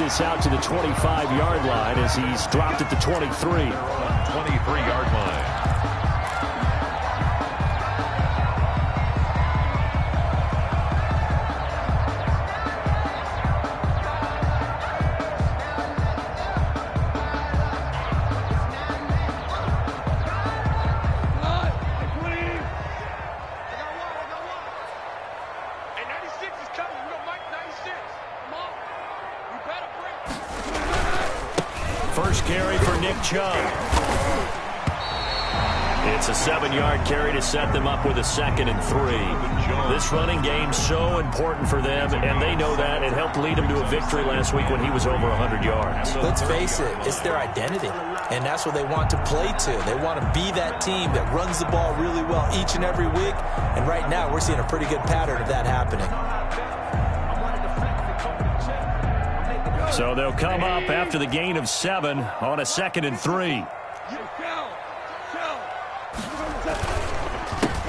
this out to the 25-yard line as he's dropped at the 23. 23-yard line. First carry for Nick Chubb. It's a 7-yard carry to set them up with a 2nd and 3. This running game's so important for them, and they know that. It helped lead them to a victory last week when he was over 100 yards. Let's face it, it's their identity, and that's what they want to play to. They want to be that team that runs the ball really well each and every week, and right now we're seeing a pretty good pattern of that happening. So they'll come up after the gain of 7 on a 2nd and 3.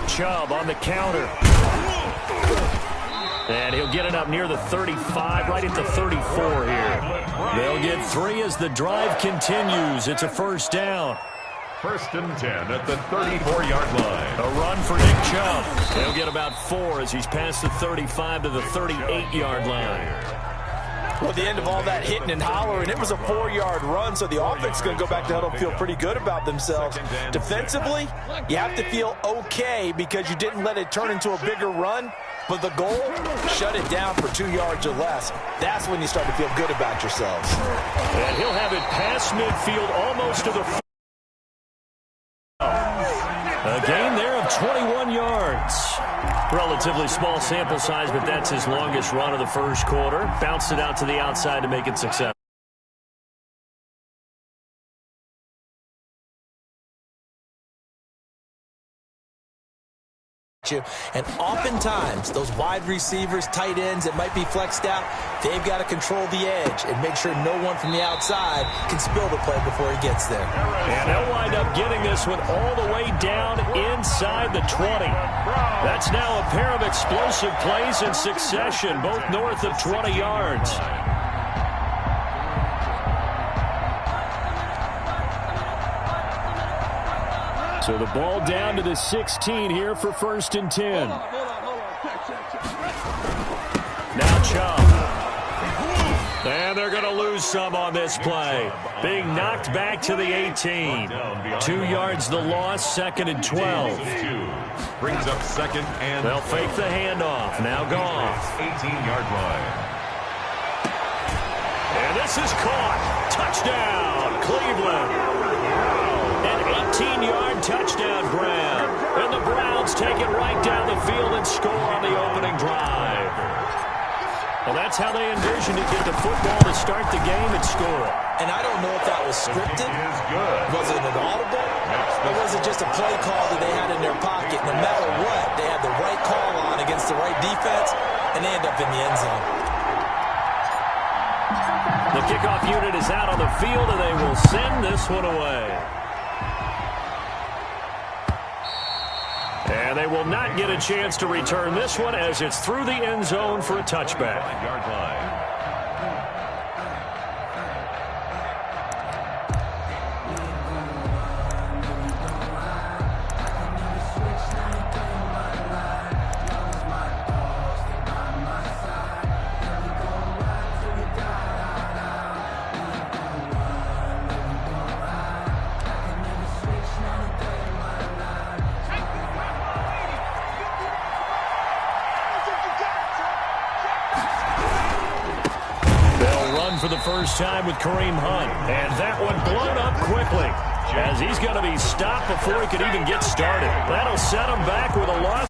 Chubb on the counter. And he'll get it up near the 35, right at the 34 here. They'll get 3 as the drive continues. It's a first down. 1st and 10 at the 34-yard line. A run for Nick Chubb. They'll get about 4 as he's past the 35 to the 38-yard line. Well, at the end of all that hitting and hollering, it was a 4-yard run, so the offense is going to go back to huddle and feel pretty good about themselves. Defensively, you have to feel okay because you didn't let it turn into a bigger run, but the goal, shut it down for 2 yards or less. That's when you start to feel good about yourselves. And he'll have it past midfield almost to the a gain there of 21 yards. Relatively small sample size, but that's his longest run of the first quarter. Bounced it out to the outside to make it successful. And oftentimes, those wide receivers, tight ends that might be flexed out, they've got to control the edge and make sure no one from the outside can spill the play before he gets there. And they'll wind up getting this one all the way down inside the 20. That's now a pair of explosive plays in succession, both north of 20 yards. So the ball down to the 16 here for 1st and 10. Now Chubb. And they're going to lose some on this play. Being knocked back to the 18. 2 yards the loss, 2nd and 12. Brings up 2nd and they'll fake the handoff. Now Goff. 18-yard line. And this is caught. Touchdown, Cleveland. An 18-yard touchdown grab. And the Browns take it right down the field and score on the opening drive. Well, that's how they envisioned it. Get the football to start the game and score. And I don't know if that was scripted. Was it an audible? Or was it just a play call that they had in their pocket? No matter what, they had the right call on against the right defense, and they end up in the end zone. The kickoff unit is out on the field, and they will send this one away. And they will not get a chance to return this one as it's through the end zone for a touchback. Yard line. For the first time with Kareem Hunt. And that one blown up quickly as he's going to be stopped before he could even get started. That'll set him back with a loss.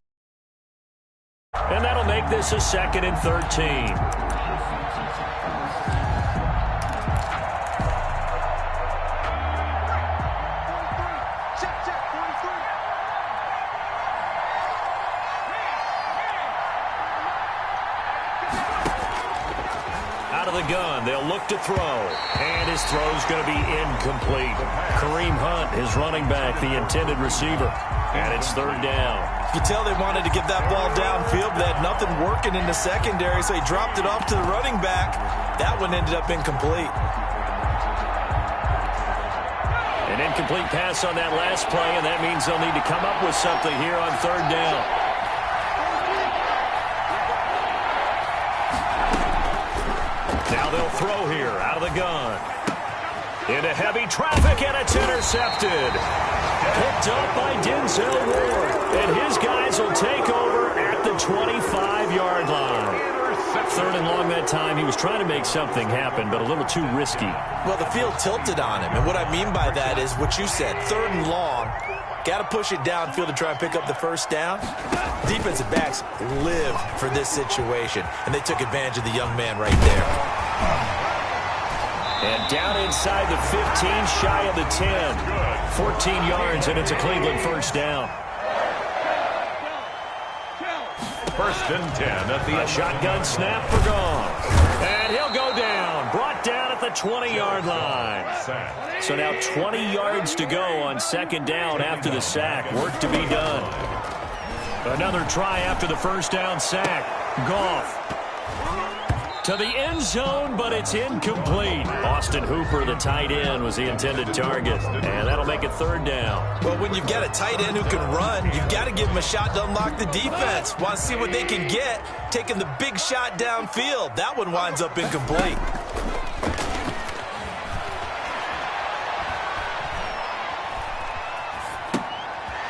And that'll make this a 2nd and 13. Gun. They'll look to throw, and his throw's going to be incomplete. Kareem Hunt, his running back, the intended receiver. And it's third down. You can tell they wanted to get that ball downfield, but they had nothing working in the secondary, so he dropped it off to the running back. That one ended up incomplete. An incomplete pass on that last play, and that means they'll need to come up with something here on third down. Now they'll throw here out of the gun. Into heavy traffic, and it's intercepted. Picked up by Denzel Ward. And his guys will take over at the 25-yard line. Third and long that time. He was trying to make something happen, but a little too risky. Well, the field tilted on him. And what I mean by that is what you said. Third and long. Got to push it downfield to try and pick up the first down. Defensive backs live for this situation. And they took advantage of the young man right there. And down inside the 15, shy of the 10. 14 yards, and it's a Cleveland first down. First and 10 at the shotgun snap for gone. And he'll go down. Brought down at the 20-yard line. So now 20 yards to go on second down after the sack. Work to be done. Another try after the first down sack. Goff to the end zone, but it's incomplete. Austin Hooper, the tight end, was the intended target. And that'll make it third down. Well, when you've got a tight end who can run, you've got to give him a shot to unlock the defense. Want to see what they can get, taking the big shot downfield. That one winds up incomplete.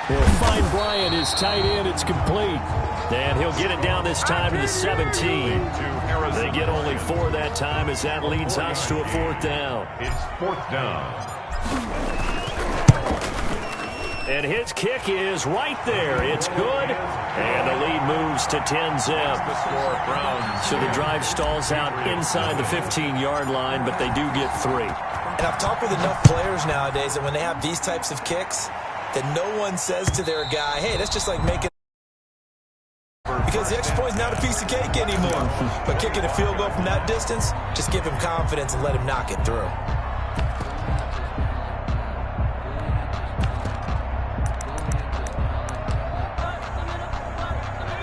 He'll find Bryant, his tight end. It's complete. And he'll get it down this time to the 17. They get only 4 that time as that leads us to a fourth down. It's fourth down. And his kick is right there. It's good. And the lead moves to 10-zip. So the drive stalls out inside the 15-yard line, but they do get 3. And I've talked with enough players nowadays that when they have these types of kicks, that no one says to their guy, hey, that's just like making, because the extra point is not a piece of cake anymore. But kicking a field goal from that distance, just give him confidence and let him knock it through.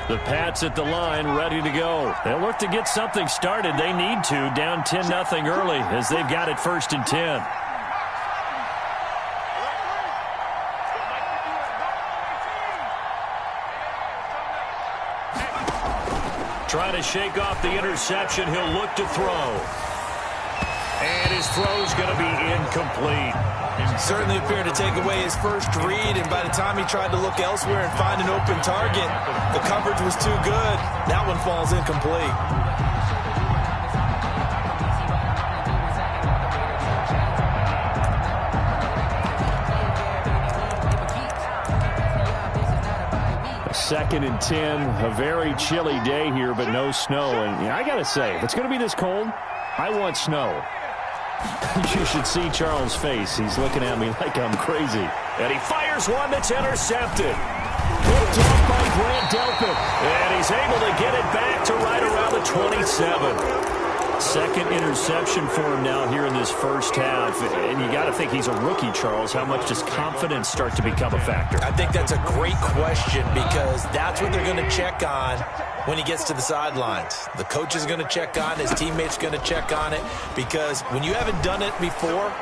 The Pats at the line, ready to go. They'll look to get something started. They need to, down 10-0 early, as they've got it first and 10. Trying to shake off the interception. He'll look to throw. And his throw's going to be incomplete. Certainly appeared to take away his first read, and by the time he tried to look elsewhere and find an open target, the coverage was too good. That one falls incomplete. Second and 10, a very chilly day here, but no snow. And I got to say, if it's going to be this cold, I want snow. You should see Charles' face. He's looking at me like I'm crazy. And he fires one that's intercepted. Picked off by Grant Delpit. And he's able to get it back to right around the 27. Second interception for him now here in this first half. And you got to think he's a rookie, Charles. How much does confidence start to become a factor? I think that's a great question, because that's what they're going to check on when he gets to the sidelines. The coach is going to check on, his teammates going to check on it, because when you haven't done it before,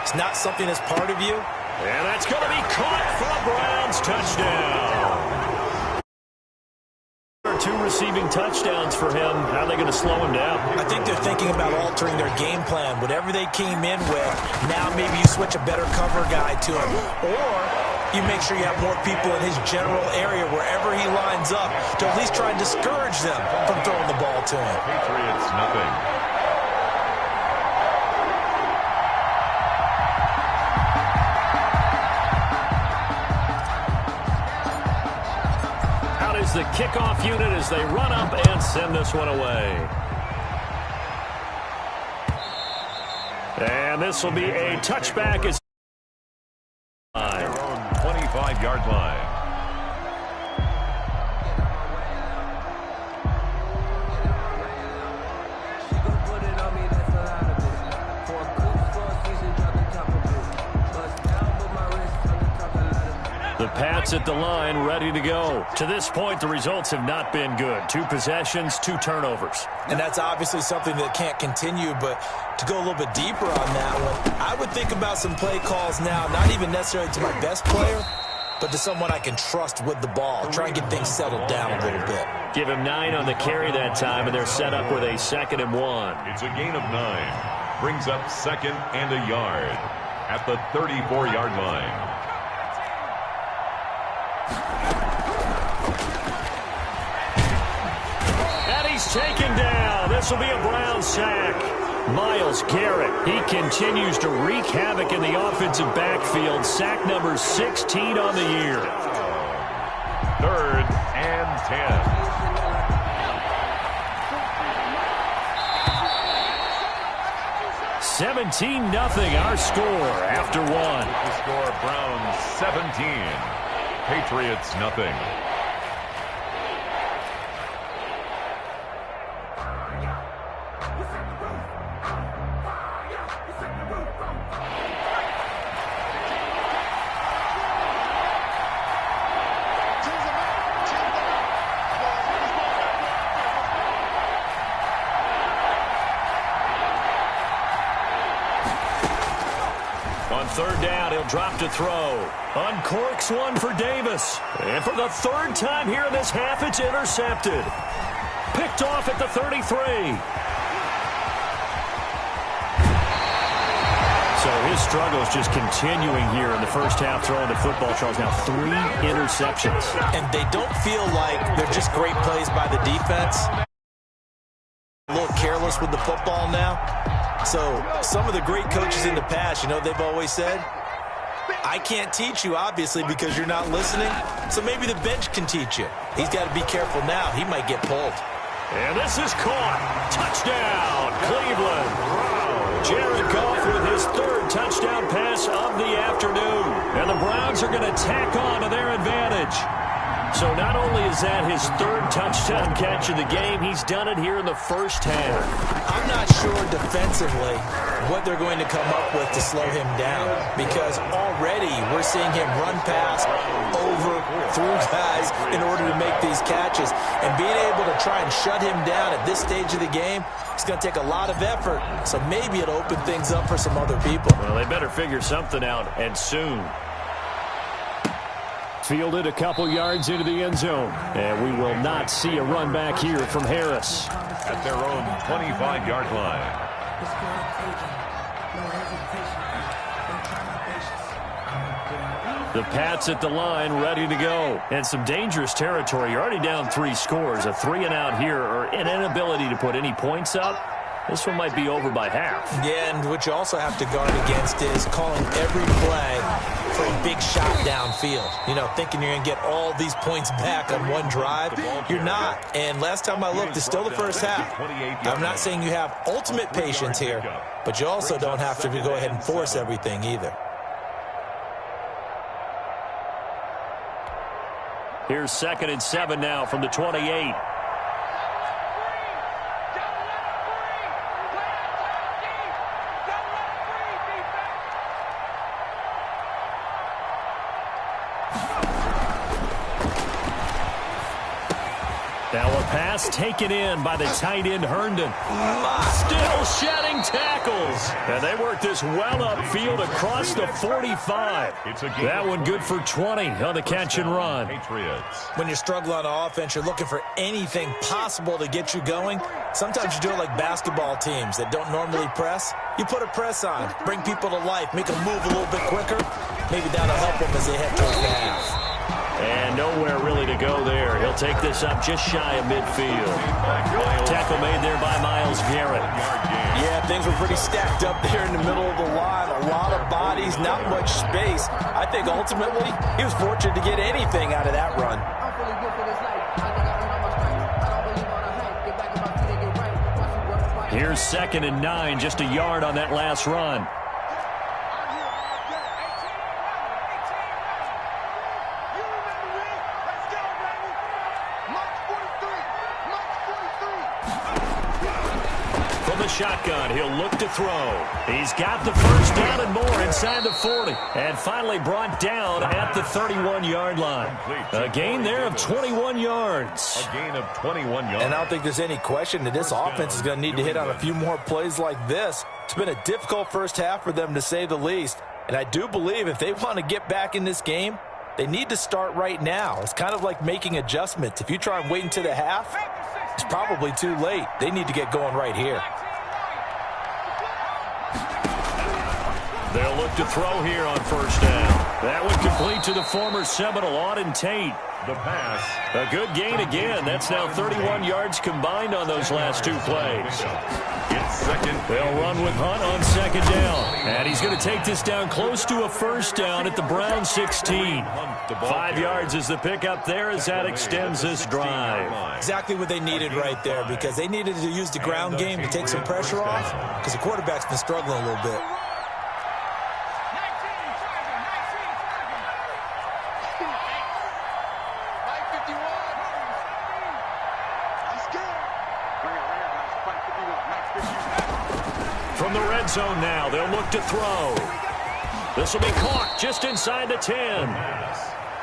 it's not something that's part of you. And that's going to be caught for a Browns touchdown. 2 receiving touchdowns for him. How are they going to slow him down? I think they're thinking about altering their game plan. Whatever they came in with, now maybe you switch a better cover guy to him. Or you make sure you have more people in his general area wherever he lines up to at least try and discourage them from throwing the ball to him. Patriots nothing. The kickoff unit as they run up and send this one away. And this will be a touchback. As their own 25-yard line. The The Pats at the line, ready to go. To this point, the results have not been good. 2 possessions, 2 turnovers. And that's obviously something that can't continue, but to go a little bit deeper on that one, I would think about some play calls now, not even necessarily to my best player, but to someone I can trust with the ball. Try and get things settled down a little bit. Give him 9 on the carry that time, and they're set up with a 2nd and 1. It's a gain of 9. Brings up 2nd and a yard at the 34-yard line. And he's taken down. This will be a Brown sack. Myles Garrett, he continues to wreak havoc in the offensive backfield. Sack number 16 on the year. 3rd and 10. $17-0 our score after 1. The score, Browns 17. Patriots nothing. On 3rd down, he'll drop to throw. Uncorks one for Davis. And for the 3rd time here in this half, it's intercepted. Picked off at the 33. So his struggles just continuing here in the first half, throwing the football. Charles, now 3 interceptions. And they don't feel like they're just great plays by the defense. A little careless with the football now. So some of the great coaches in the past, you know, they've always said, I can't teach you, obviously, because you're not listening. So maybe the bench can teach you. He's got to be careful now. He might get pulled. And this is caught. Touchdown, Cleveland. Jared Goff with his 3rd touchdown pass of the afternoon. And the Browns are going to tack on to their advantage. So not only is that his 3rd touchdown catch of the game, he's done it here in the first half. I'm not sure defensively what they're going to come up with to slow him down, because already we're seeing him run past, over, through guys in order to make these catches. And being able to try and shut him down at this stage of the game, it's going to take a lot of effort. So maybe it'll open things up for some other people. Well, they better figure something out, and soon. Fielded a couple yards into the end zone. And we will not see a run back here from Harris. At their own 25-yard line. The Pats at the line, ready to go. And some dangerous territory. You're already down 3 scores. A 3-and-out here, or an inability to put any points up. This one might be over by half. Yeah, and what you also have to guard against is calling every play for a big shot downfield. You know, thinking you're going to get all these points back on one drive. You're not. And last time I looked, it's still the first half. I'm not saying you have ultimate patience here, but you also don't have to go ahead and force everything either. Here's 2nd and 7 now from the 28. Now a pass taken in by the tight end Herndon. Still shedding tackles. And they work this well upfield across the 45. That one good for 20 on the catch and run. When you're struggling on offense, you're looking for anything possible to get you going. Sometimes you do it like basketball teams that don't normally press. You put a press on, bring people to life, make them move a little bit quicker. Maybe that'll help them as they head towards the half. And nowhere really to go there. He'll take this up just shy of midfield. Tackle made there by Myles Garrett. Yeah, things were pretty stacked up there in the middle of the line. A lot of bodies, not much space. I think ultimately he was fortunate to get anything out of that run. Here's 2nd and 9, just a yard on that last run. the shotgun. He'll look to throw. He's got the first down and more inside the 40. And finally brought down at the 31-yard line. A gain there of 21 yards. A gain of 21 yards. And I don't think there's any question that this offense is going to need to hit on a few more plays like this. It's been a difficult first half for them, to say the least. And I do believe if they want to get back in this game, they need to start right now. It's kind of like making adjustments. If you try and wait until the half, it's probably too late. They need to get going right here. They'll look to throw here on first down. That would complete to the former Seminole, Auden Tate. The pass. A good gain again. That's now 31 yards combined on those last two plays. It's second. They'll run with Hunt on second down. And he's going to take this down close to a first down at the Brown 16. 5 yards is the pickup there as that extends this drive. Exactly what they needed right there, because they needed to use the ground game to take some pressure off, because the quarterback's been struggling a little bit. From the red zone now, they'll look to throw. This will be caught just inside the 10.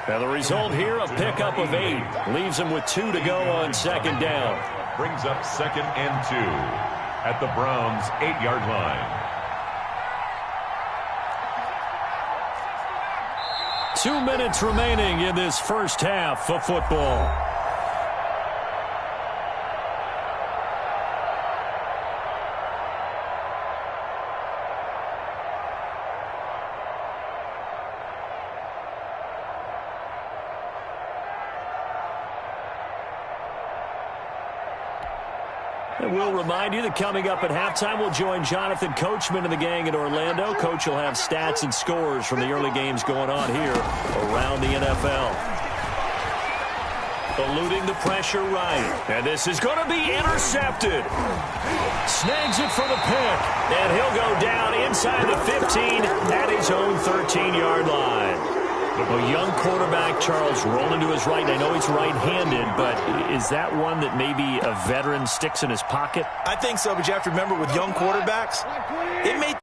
Now the result here, a pickup of 8. Leaves them with 2 to go on second down. Brings up second and 2 at the Browns' 8-yard line. 2 minutes remaining in this first half of football. And we'll remind you that coming up at halftime, we'll join Jonathan Coachman and the gang in Orlando. Coach will have stats and scores from the early games going on here around the NFL. Eluding the pressure right. And this is going to be intercepted. Snags it for the pick. And he'll go down inside the 15 at his own 13-yard line. A young quarterback, Charles, rolling to his right. I know he's right-handed, but is that one that maybe a veteran sticks in his pocket? I think so, but you have to remember with young quarterbacks, it may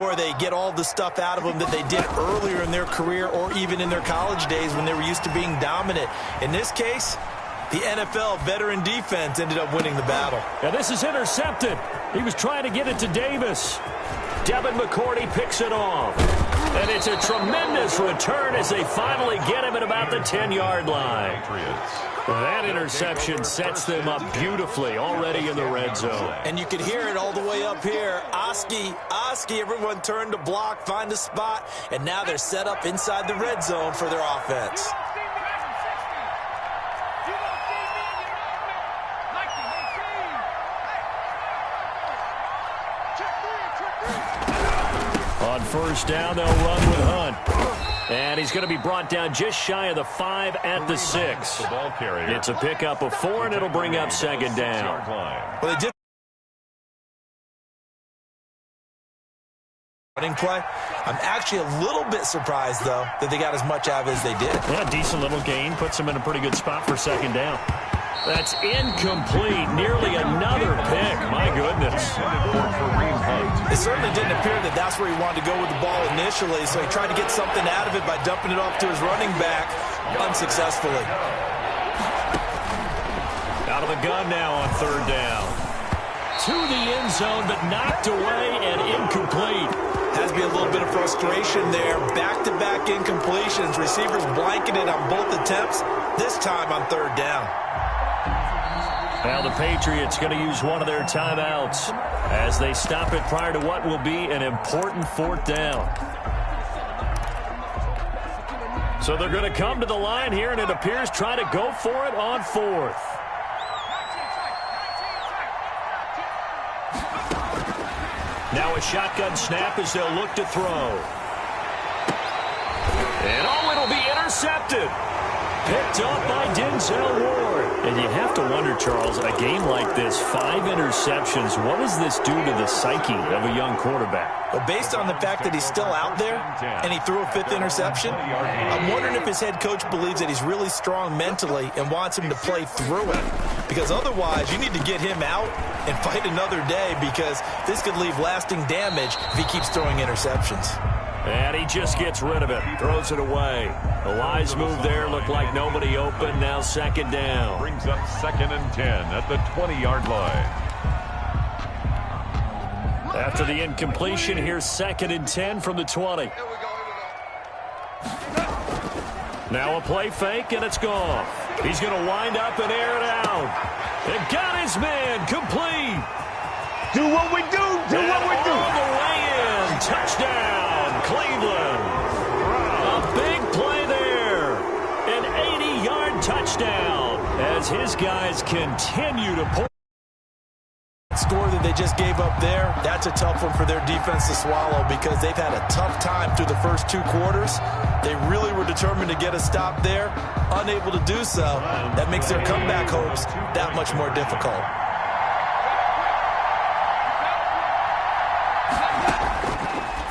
or they get all the stuff out of them that they did earlier in their career or even in their college days when they were used to being dominant. In this case, the NFL veteran defense ended up winning the battle. Now this is intercepted. He was trying to get it to Davis. Devin McCourty picks it off. And it's a tremendous return as they finally get him at about the 10-yard line. That interception sets them up beautifully already in the red zone. And you could hear it all the way up here. Oski, everyone turned to block, find a spot, and now they're set up inside the red zone for their offense. On first down, they'll run with Hunt. And he's going to be brought down just shy of the 5 at the 6. It's a pickup of 4, and it'll bring up second down. Well, they did running play. I'm actually a little bit surprised, though, that they got as much out of it as they did. Yeah, decent little gain. Puts them in a pretty good spot for second down. That's incomplete. Nearly another pick. My goodness. It certainly didn't appear that that's where he wanted to go with the ball initially, so he tried to get something out of it by dumping it off to his running back unsuccessfully. Out of the gun now on third down. To the end zone, but knocked away and incomplete. Has to be a little bit of frustration there. Back-to-back incompletions. Receivers blanketed on both attempts, this time on third down. Now the Patriots going to use one of their timeouts as they stop it prior to what will be an important fourth down. So they're going to come to the line here, and it appears try to go for it on fourth. Now a shotgun snap as they'll look to throw. And it'll be intercepted. Picked off by Denzel Ward. And you have to wonder, Charles, a game like this, 5 interceptions, what does this do to the psyche of a young quarterback? Well, based on the fact that he's still out there and he threw a 5th interception, I'm wondering if his head coach believes that he's really strong mentally and wants him to play through it. Because otherwise, you need to get him out and fight another day, because this could leave lasting damage if he keeps throwing interceptions. And he just gets rid of it, throws it away. A wise move there, looked like nobody open, now 2nd down. Brings up 2nd and 10 at the 20-yard line. After the incompletion, here's 2nd and 10 from the 20. Now a play fake, and it's gone. He's going to wind up and air it out. And got his man complete. Do what we do. Do what we do. All the way in. Touchdown, Cleveland. A big play there. An 80-yard touchdown as his guys continue to pull. Score that they just gave up there, that's a tough one for their defense to swallow, because they've had a tough time through the first 2 quarters. They really were determined to get a stop there, unable to do so. That makes their comeback hopes that much more difficult.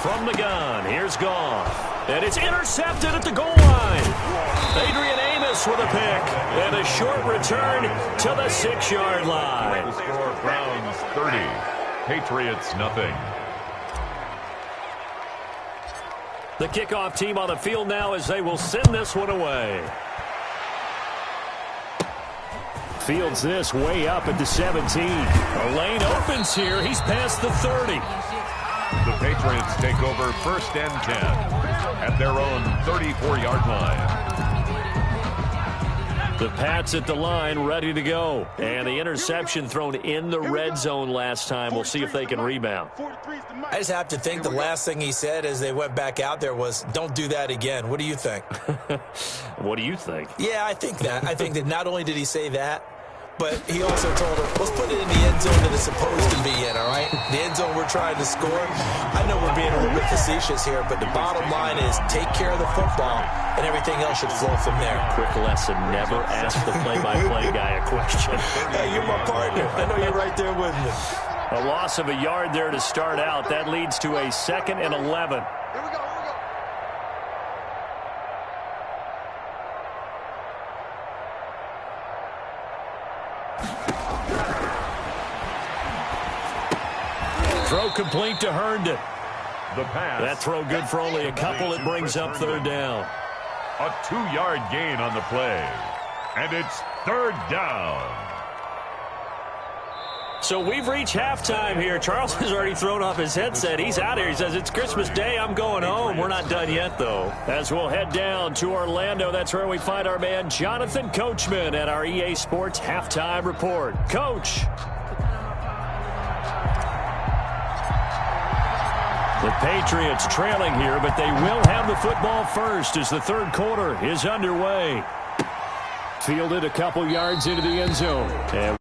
From the gun, here's Goff. And it's intercepted at the goal line. Adrian Amos with a pick. And a short return to the 6-yard line. The score, Browns 30, Patriots nothing. The kickoff team on the field now as they will send this one away. Fields this way up at the 17. A lane opens here. He's past the 30. The Patriots take over 1st and 10 at their own 34-yard line. The Pats at the line, ready to go. And the interception thrown in the red zone last time. We'll see if they can rebound. I just have to think the last thing he said as they went back out there was, don't do that again. What do you think? What do you think? Yeah, I think that. I think that not only did he say that, but he also told him, let's put it in the end zone that it's supposed to be in, all right? The end zone we're trying to score. I know we're being a little bit facetious here, but the bottom line is take care of the football, and everything else should flow from there. Quick lesson, never ask the play-by-play guy a question. Hey, you're my partner. I know you're right there with me. A loss of a yard there to start out. That leads to a 2nd and 11. Throw complete to Herndon. The pass. That throw good for only a couple. It brings up 3rd down. A 2-yard gain on the play. And it's 3rd down. So we've reached halftime here. Charles has already thrown off his headset. He's out here. He says, it's Christmas Day. I'm going home. We're not done yet, though. As we'll head down to Orlando, that's where we find our man Jonathan Coachman at our EA Sports Halftime Report. Coach. The Patriots trailing here, but they will have the football first as the 3rd quarter is underway. Fielded a couple yards into the end zone. And